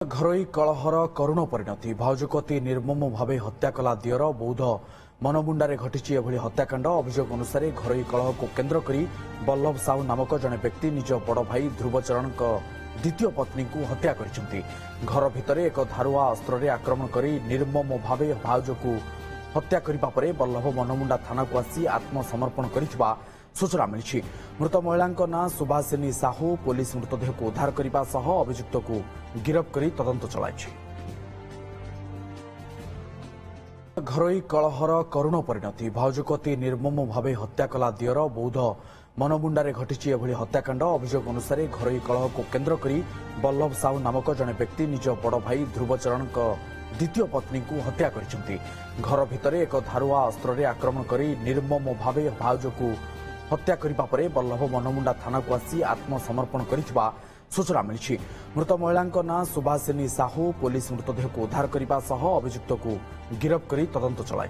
ଘରୋଇ କଳହର କରୁଣ ପରିଣତି ଭାଉଜକୁ ଅତି ନିର୍ମମ ଭାବେ ହତ୍ୟା କଲା ଦିଅର ବୌଦ୍ଧ ମନମୁଣ୍ଡାରେ ଘଟିଛି ଏଭଳି ହତ୍ୟାକାଣ୍ଡ। ଅଭିଯୋଗ ଅନୁସାରେ ଘରୋଇ କଳହକୁ କେନ୍ଦ୍ର କରି ବଲ୍ଲଭ ସାହୁ ନାମକ ଜଣେ ବ୍ୟକ୍ତି ନିଜ ବଡ଼ ଭାଇ ଧ୍ରୁବଚରଣଙ୍କ ଦ୍ୱିତୀୟ ପତ୍ନୀଙ୍କୁ ହତ୍ୟା କରିଛନ୍ତି। ଘର ଭିତରେ ଏକ ଧାରୁଆ ଅସ୍ତ୍ରରେ ଆକ୍ରମଣ କରି ନିର୍ମମ ଭାବେ ଭାଉଜକୁ ହତ୍ୟା କରିବା ପରେ ବଲ୍ଲଭ ମନମୁଣ୍ଡା ଥାନାକୁ ଆସି ଆତ୍ମସମର୍ପଣ କରିଥିବା सूचना मिली। मृत महिला नाँ सुभाषिनी साहू। पुलिस मृतदेह को उद्धार करने सह अभियुक्त को गिरफ्त कर तदंत चलाई। घरोई कलहर करुण परिणति भाउजको अति निर्मम भावे हत्या कला दियर बौद्ध मनमुंडारे घटिछि एभली हत्याकांड। अभियोग अनुसार घरोई कलह को केन्द्र करी बल्लभ साहू नामक जने व्यक्ति निज बड़ भाई ध्रुवचरणक द्वितीय पत्नी को हत्या करिसेंति। घर भितर एक धारुआ अस्त्रे आक्रमण कर निर्मम भावे भाउजको हत्या करने पर बल्लभ मनमुंडा थाना को आसी आत्मसमर्पण करथिबा सूचना मिली। मृत महिला नाँ सुभाषिनी साहू। पुलिस मृतदेह को उद्धार करने सह अभियुक्त को गिरफ्त कर तदंत चलाई।